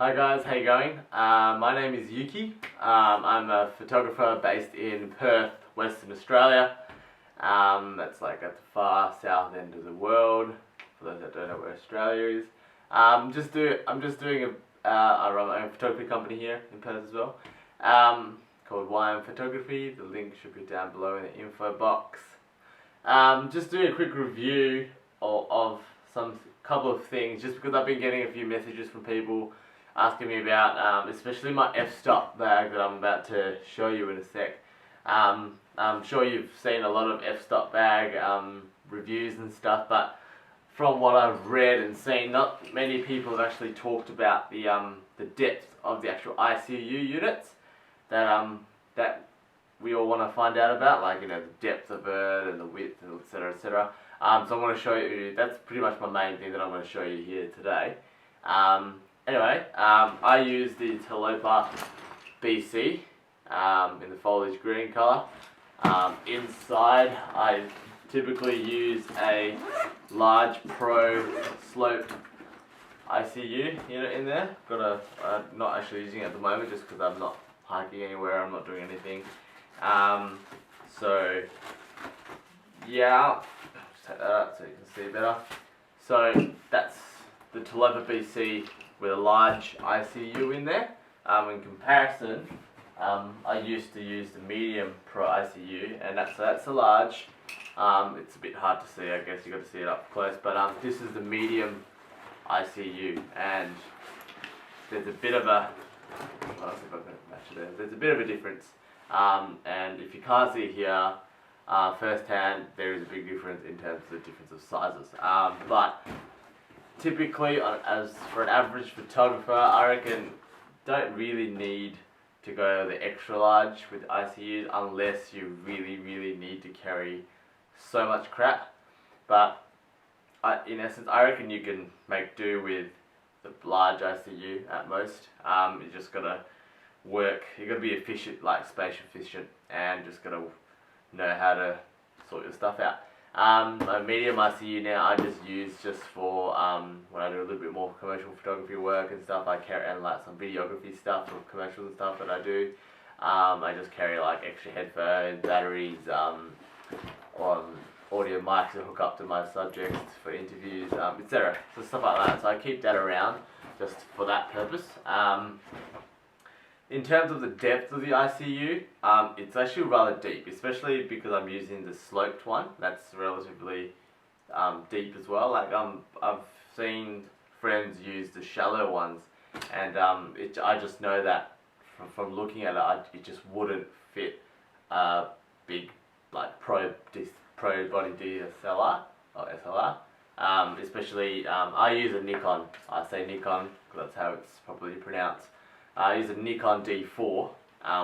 Hi guys, how you going? My name is Yuhki. I'm a photographer based in Perth, Western Australia. That's like at the far south end of the world. For those that don't know where Australia is, I'm just doing I run my own photography company here in Perth as well. Called YM Photography. The link should be down below in the info box. Just doing a quick review of some couple of things, just because I've been getting a few messages from people asking me about, especially my f-stop bag that I'm about to show you in a sec. I'm sure you've seen a lot of f-stop bag reviews and stuff, but from what I've read and seen, not many people have actually talked about the depth of the actual ICU units that we all want to find out about, like, you know, the depth of it and the width and etc, etc. So I'm going to show you, that's pretty much my main thing that I'm going to show you here today. Anyway, I use the Tilopa BC in the foliage green colour. Inside I typically use a Large Pro sloped ICU unit in there. Not actually using it at the moment just because I'm not hiking anywhere, I'm not doing anything. So yeah, just take that out so you can see better. So that's the Tilopa BC with a large ICU in there. In comparison, I used to use the medium Pro ICU, and that's a large. It's a bit hard to see, I guess you got to see it up close, but this is the medium ICU, and there's a bit of a, well, see if I can match it there. There's a bit of a difference, and if you can't see here firsthand, there is a big difference in terms of the difference of sizes. But typically, as for an average photographer, I reckon don't really need to go the extra large with ICUs unless you really need to carry so much crap. But in essence, I reckon you can make do with the large ICU at most. You just gotta work. You gotta be efficient, like space efficient, and just gotta know how to sort your stuff out. A medium ICU now I just use just for when I do a little bit more commercial photography work and stuff. I carry, and like some videography stuff or commercials and stuff that I do. I just carry like extra headphones, batteries, audio mics to hook up to my subjects for interviews, etc. So stuff like that. So I keep that around just for that purpose. In terms of the depth of the ICU, it's actually rather deep, especially because I'm using the sloped one. That's relatively deep as well. Like I've seen friends use the shallow ones, and I just know that from looking at it, it just wouldn't fit a big like pro body DSLR or SLR. Especially I use a Nikon. I say Nikon because that's how it's properly pronounced. I use a Nikon D4,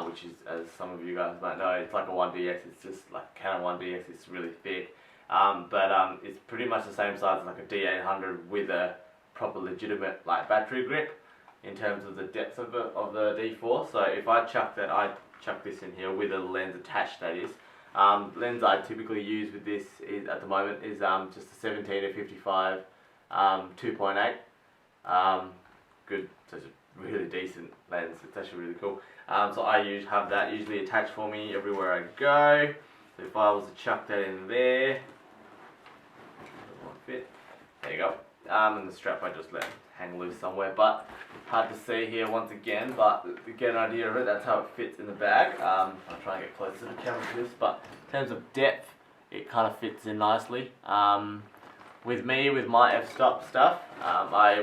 which is, as some of you guys might know, it's like a 1DX. It's just like Canon 1DX. It's really thick, but it's pretty much the same size as like a D800 with a proper legitimate like battery grip in terms of the depth of the D4. So if I chuck this in here with a lens attached, that is. Lens I typically use with this is at the moment is just a 17-55 2.8. Good. So it's a really decent lens. It's actually really cool. So I have that usually attached for me everywhere I go. So if I was to chuck that in there, it won't fit. There you go. And the strap I just let hang loose somewhere, but hard to see here once again. But to get an idea of it, that's how it fits in the bag. I'll try and get closer to the camera for this, but in terms of depth, it kind of fits in nicely. With me, with my f-stop stuff,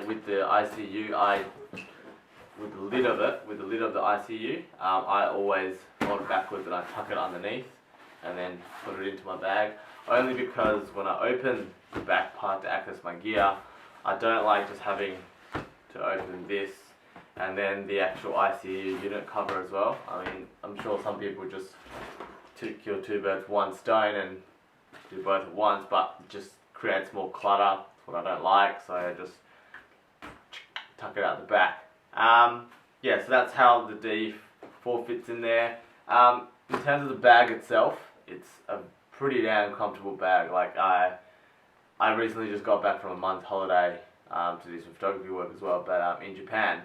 with the ICU, with the lid of the ICU, I always hold it backwards and I tuck it underneath and then put it into my bag. Only because when I open the back part to access my gear, I don't like just having to open this and then the actual ICU unit cover as well. I mean, I'm sure some people just kill two birds with one stone and do both at once, but it just creates more clutter. That's what I don't like, so I just tuck it out the back. Yeah, so that's how the D4 fits in there. In terms of the bag itself, it's a pretty damn comfortable bag. Like I recently just got back from a month holiday to do some photography work as well, but in Japan,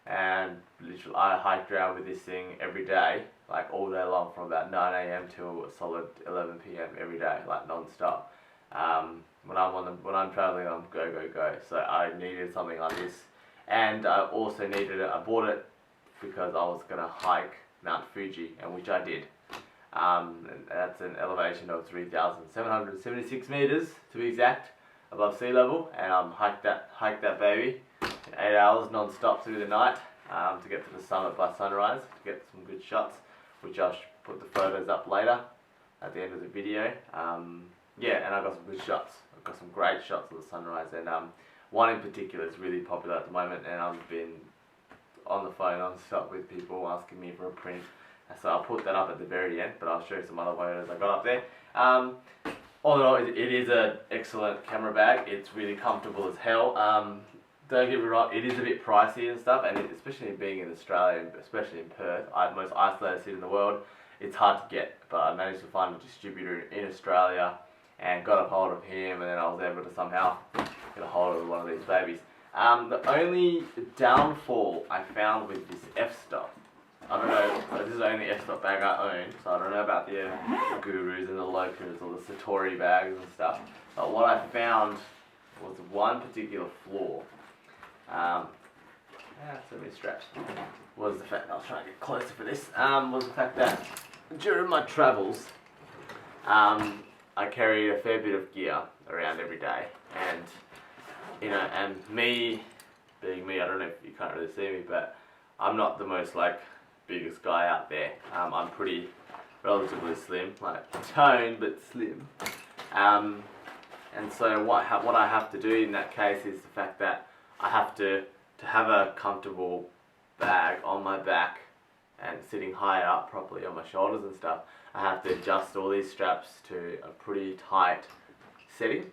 and literally I hiked around with this thing every day, like all day long, from about 9 a.m. till a solid 11 p.m. every day, like non-stop. When I'm traveling, I'm go go go. So I needed something like this, and I also needed it. I bought it because I was gonna hike Mount Fuji, and which I did. And that's an elevation of 3,776 meters to be exact, above sea level, and hiked that baby in 8 hours non-stop through the night to get to the summit by sunrise, to get some good shots, which I'll put the photos up later at the end of the video. Yeah, and I got some good shots. I've got some great shots of the sunrise, and one in particular is really popular at the moment, and I've been on the phone non-stop with people asking me for a print. So I'll put that up at the very end, but I'll show you some other photos I got up there. All in all, it is an excellent camera bag. It's really comfortable as hell. Don't get me wrong, it is a bit pricey and stuff, and especially being in Australia, especially in Perth, most isolated city in the world, it's hard to get. But I managed to find a distributor in Australia and got a hold of him, and then I was able to somehow get a hold of one of these babies. The only downfall I found with this f-stop, I don't know, this is the only f-stop bag I own, so I don't know about the Gurus and the Locas or the Satori bags and stuff, but what I found was one particular flaw. So many straps. Was the fact, I'll try to get closer for this, was the fact that during my travels, I carry a fair bit of gear around every day, and you know, and me being me, I don't know if you can't really see me, but I'm not the most biggest guy out there. I'm pretty relatively slim, like toned but slim. And so what I have to do in that case is the fact that I have to have a comfortable bag on my back and sitting high up properly on my shoulders and stuff. I have to adjust all these straps to a pretty tight setting,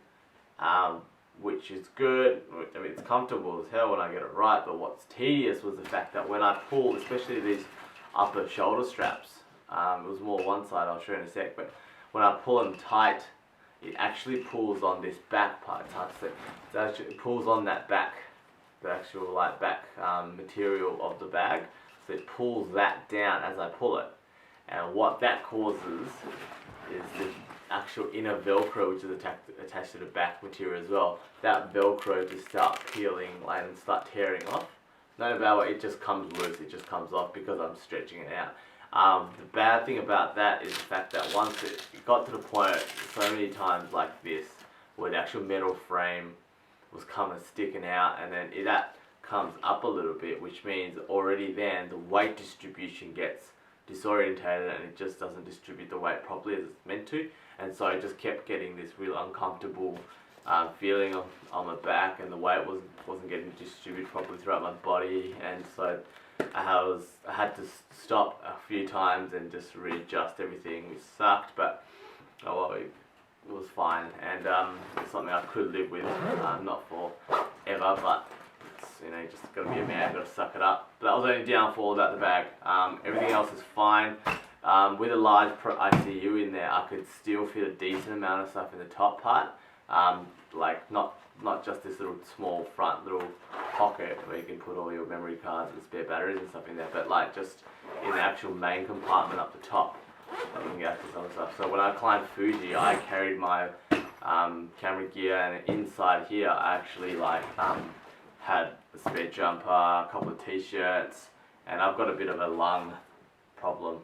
which is good. I mean, it's comfortable as hell when I get it right, but what's tedious was the fact that when I pull, especially these upper shoulder straps, it was more one side, I'll show you in a sec, but when I pull them tight, it actually pulls on this back part. It's hard to see. It pulls on that back, the actual back material of the bag, so it pulls that down as I pull it, and what that causes is the actual inner Velcro, which is attached to the back material as well, that Velcro to start peeling and start tearing off. No matter it just comes loose, it just comes off because I'm stretching it out. The bad thing about that is the fact that once it got to the point so many times like this, where the actual metal frame was kind of sticking out, and then that comes up a little bit, which means already then the weight distribution gets disorientated and it just doesn't distribute the weight properly as it's meant to, and so I just kept getting this real uncomfortable feeling on my back, and the weight wasn't getting distributed properly throughout my body, and so I had to stop a few times and just readjust everything, which sucked, but oh well, it was fine, and it's something I could live with, not for ever, but it's, you know, just gotta be a man, gotta suck it up. But that was the only downfall about the bag. Everything else is fine. With a large ICU in there, I could still fit a decent amount of stuff in the top part, not just this little small front little pocket where you can put all your memory cards and spare batteries and stuff in there, but just in the actual main compartment up the top, I can get access to other stuff. So when I climbed Fuji, I carried my camera gear, and inside here I actually had a spare jumper, a couple of t-shirts, and I've got a bit of a lung problem.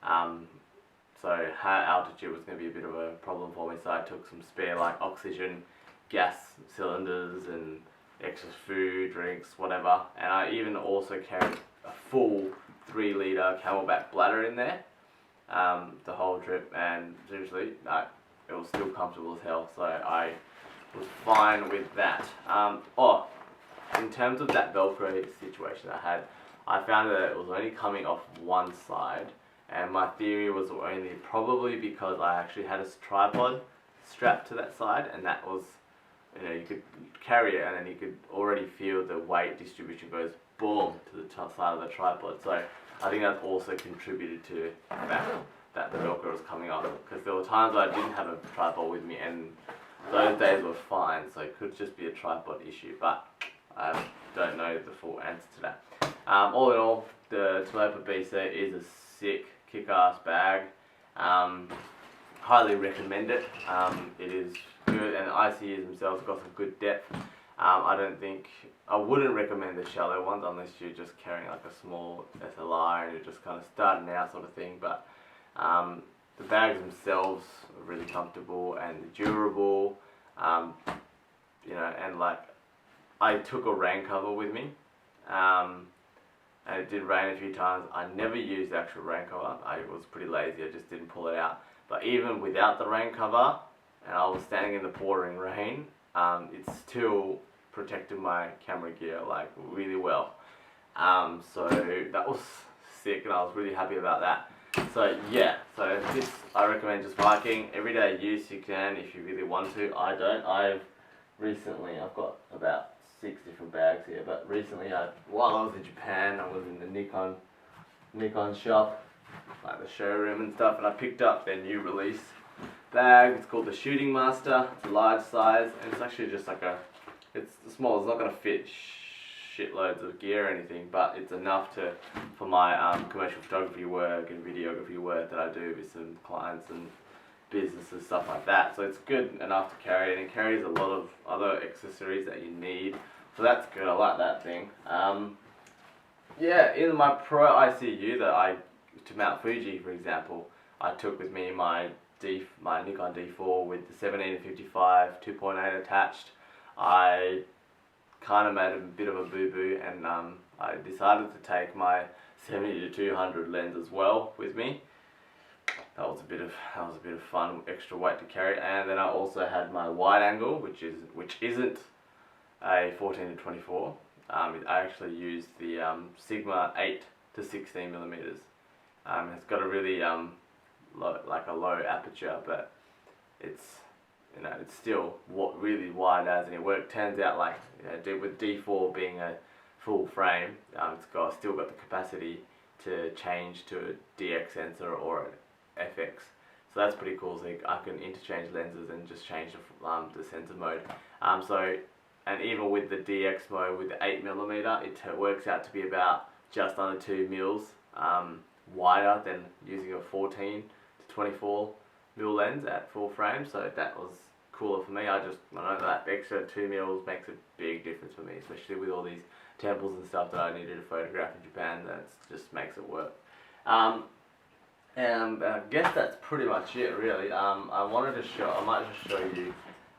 So high altitude was going to be a bit of a problem for me, so I took some spare oxygen gas cylinders and extra food, drinks, whatever, and I even also carried a full 3-litre Camelback bladder in there the whole trip, and seriously, it was still comfortable as hell, so I was fine with that. In terms of that Velcro situation I found that it was only coming off one side, and my theory was only probably because I actually had a tripod strapped to that side, and that was, you know, you could carry it and then you could already feel the weight distribution goes boom to the top side of the tripod. So I think that also contributed to that the Velcro was coming off, because there were times I didn't have a tripod with me and those days were fine, so it could just be a tripod issue, but I don't know the full answer to that. All in all, the Tilopa BC is a sick, kick-ass bag. Highly recommend it. It is good, and the ICUs themselves got some good depth. I wouldn't recommend the shallow ones unless you're just carrying like a small SLR and you're just kind of starting out sort of thing. But the bags themselves are really comfortable and durable. You know, and like I took a rain cover with me, and it did rain a few times. I never used the actual rain cover. I was pretty lazy. I just didn't pull it out. But even without the rain cover, and I was standing in the pouring rain, it still protected my camera gear like really well. So that was sick, and I was really happy about that. So yeah, so this I recommend just hiking. Everyday use you can if you really want to. I don't. I've got about 6 different bags here, but recently while I was in Japan, I was in the Nikon shop, like the showroom and stuff, and I picked up their new release bag. It's called the Shooting Master. It's a large size, and it's actually just like it's small. It's not going to fit shitloads of gear or anything, but it's enough for my commercial photography work and videography work that I do with some clients and businesses, stuff like that. So it's good enough to carry, and it carries a lot of other accessories that you need. So that's good. I like that thing. Yeah, in my Pro ICU to Mount Fuji, for example, I took with me my Nikon D4 with the 17-55 2.8 attached. I kind of made a bit of a boo-boo, and I decided to take my 70-200 lens as well with me. That was a bit of fun, extra weight to carry. And then I also had my wide angle, which isn't a 14-24. I actually used the Sigma 8-16 millimeters. It's got a really low aperture, but it's still really wide and it turns out like with D4 being a full frame, it's still got the capacity to change to a DX sensor or an FX. So that's pretty cool. So I can interchange lenses and just change the sensor mode. And even with the DX mode with the 8mm, it works out to be about just under 2 mils wider than using a 14-24 mil lens at full frame. So that was cooler for me. I know that extra 2 mils makes a big difference for me, especially with all these temples and stuff that I needed to photograph in Japan. That just makes it work. And I guess that's pretty much it, really. I might just show you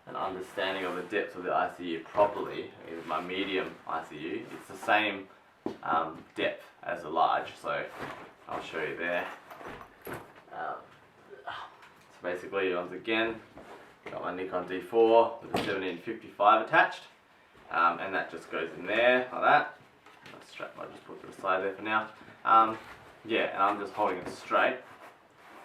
an understanding of the depth of the ICU properly. In my medium ICU, it's the same depth as a large, so I'll show you there. So basically, once again, got my Nikon D4 with the 17-55 attached, and that just goes in there like that. I'll just put it aside there for now. Yeah, and I'm just holding it straight,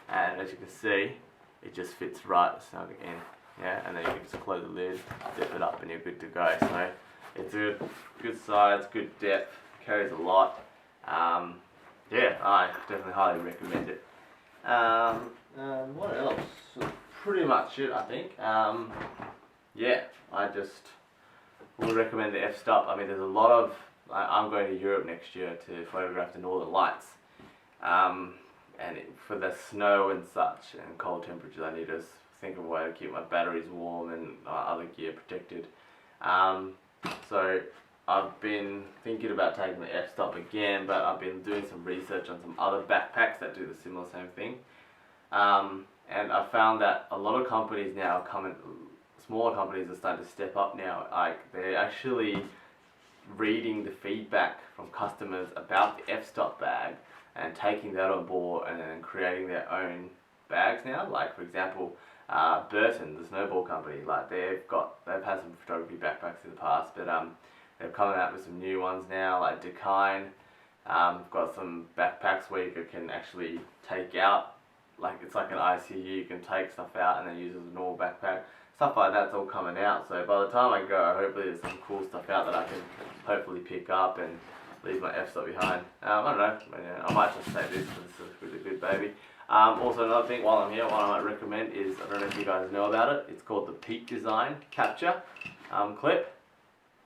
and as you can see, it just fits right snug in. Yeah, and then you can just close the lid, zip it up, and you're good to go. So it's a good size, good depth, carries a lot. Yeah, I definitely highly recommend it. What else? Pretty much it, I think. Yeah, I just would recommend the f-stop. I mean, there's a lot of. I'm going to Europe next year to photograph the Northern Lights, and for the snow and such and cold temperatures, I need to think of a way to keep my batteries warm and other gear protected. So I've been thinking about taking the f-stop again, but I've been doing some research on some other backpacks that do the same thing. And I found that a lot of companies now smaller companies are starting to step up now. Like, they're actually reading the feedback from customers about the f-stop bag and taking that on board and then creating their own bags now. Like, for example, Burton, the snowball company, like they've had some photography backpacks in the past, but they're coming out with some new ones now, like Decine. Got some backpacks where you can actually take out, like it's like an ICU, you can take stuff out and then use it as a normal backpack. Stuff like that's all coming out, so by the time I go, hopefully there's some cool stuff out that I can hopefully pick up and leave my f-stop behind. I don't know, I might just say this because it's a really good baby. Also another thing while I'm here, what I might recommend is, I don't know if you guys know about it, it's called the Peak Design Capture clip.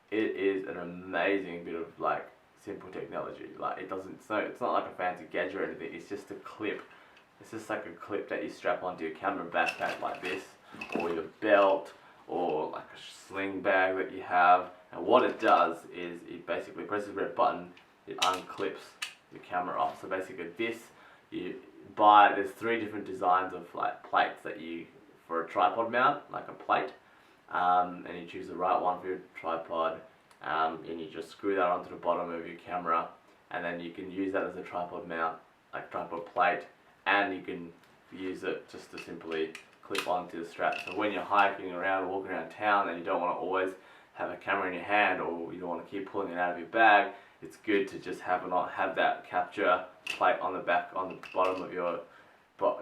It is an amazing bit of like simple technology. Like it's not like a fancy gadget or anything. It's just a clip. It's just like a clip that you strap onto your camera backpack like this, or your belt, or like a sling bag that you have. And what it does is it basically presses the red button, it unclips your camera off. So basically this, there's 3 different designs of like plates that you, for a tripod mount, like a plate, and you choose the right one for your tripod, and you just screw that onto the bottom of your camera, and then you can use that as a tripod mount, like tripod plate, and you can use it just to simply clip onto the strap. So when you're hiking around, walking around town, and you don't want to always have a camera in your hand, or you don't want to keep pulling it out of your bag, it's good to just have that capture plate on the bottom of your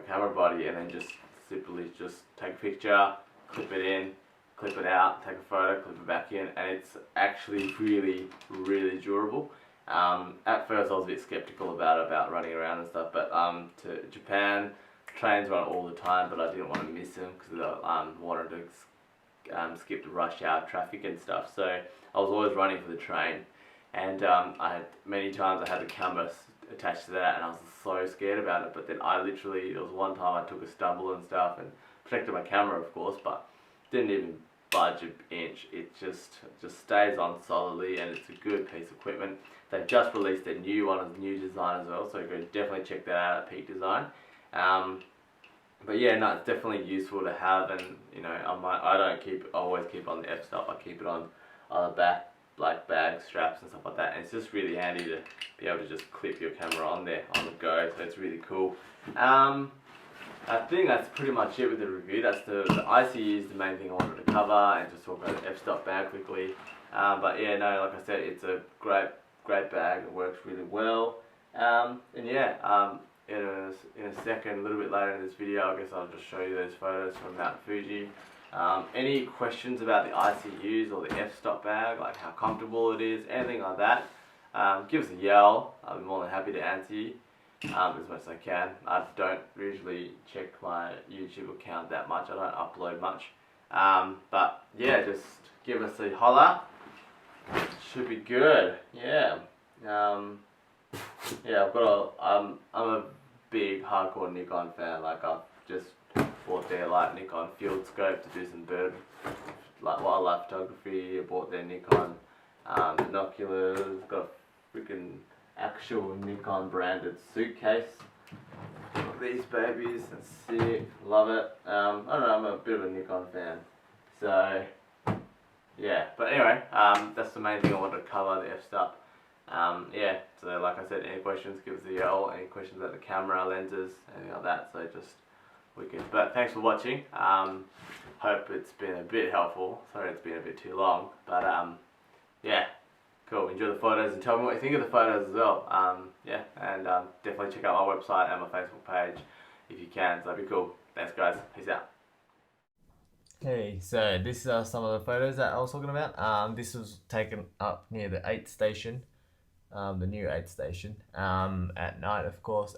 camera body, and then just simply just take a picture, clip it in, clip it out, take a photo, clip it back in, and it's actually really, really durable. At first I was a bit skeptical about running around and stuff, but to Japan, trains run all the time, but I didn't want to miss them because I wanted to skip the rush hour traffic and stuff. So I was always running for the train, and many times I had the camera attached to that, and I was so scared about it. But then there was one time I took a stumble and stuff, and protected my camera, of course, but didn't even budge an inch. It just stays on solidly, and it's a good piece of equipment. They've just released a new one, a new design as well, so go definitely check that out at Peak Design. But yeah, no, it's definitely useful to have, and you know, I don't always keep on the f-stop. I keep it on the back, like bag straps and stuff like that, and it's just really handy to be able to just clip your camera on there on the go. So it's really cool. I think that's pretty much it with the review. That's the ICU is the main thing I wanted to cover, and just talk about the f-stop bag quickly. But yeah, no, like I said, it's a great bag. It works really well. And yeah, in a second, a little bit later in this video, I guess I'll just show you those photos from Mount Fuji. Any questions about the ICUs or the f-stop bag, like how comfortable it is, anything like that, give us a yell. I'll be more than happy to answer you as much as I can. I don't usually check my YouTube account that much. I don't upload much. But yeah, just give us a holla. Should be good. Yeah. Yeah, I'm a big hardcore Nikon fan. Like I've just bought their like Nikon field scope to do some wildlife photography. I bought their Nikon binoculars. Got a freaking actual Nikon branded suitcase. Look at these babies, that's sick. Love it. I don't know, I'm a bit of a Nikon fan. So yeah, but anyway, that's the main thing I wanted to cover, the f-stop. Yeah, so like I said, any questions, give us a yell. Any questions about the camera, lenses, anything like that, so just wicked. But thanks for watching. Hope it's been a bit helpful. Sorry it's been a bit too long, but yeah, cool. Enjoy the photos and tell me what you think of the photos as well. Yeah, and definitely check out my website and my Facebook page if you can, so that'd be cool. Thanks guys, peace out. Okay, so this are some of the photos that I was talking about. This was taken up near the 8th station. The new 8th station, at night, of course.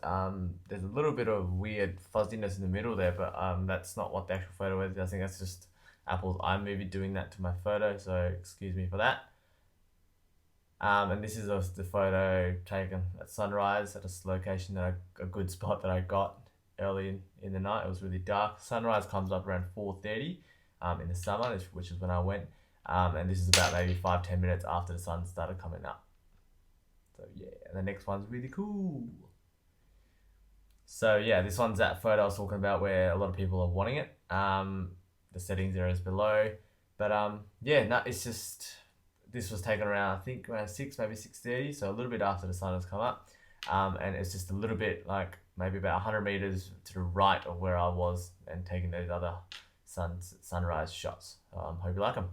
There's a little bit of weird fuzziness in the middle there, but that's not what the actual photo is. I think that's just Apple's iMovie doing that to my photo, so excuse me for that. And this is the photo taken at sunrise at a location a good spot that I got early in the night. It was really dark. Sunrise comes up around 4:30 in the summer, which is when I went, and this is about maybe 5-10 minutes after the sun started coming up. So yeah, and the next one's really cool. So yeah, this one's that photo I was talking about where a lot of people are wanting it. The settings there is below. But yeah, no, it's just, this was taken around, I think around 6, maybe 6:30, so a little bit after the sun has come up. And it's just a little bit like maybe about 100 meters to the right of where I was and taking those other sunrise shots. Hope you like them.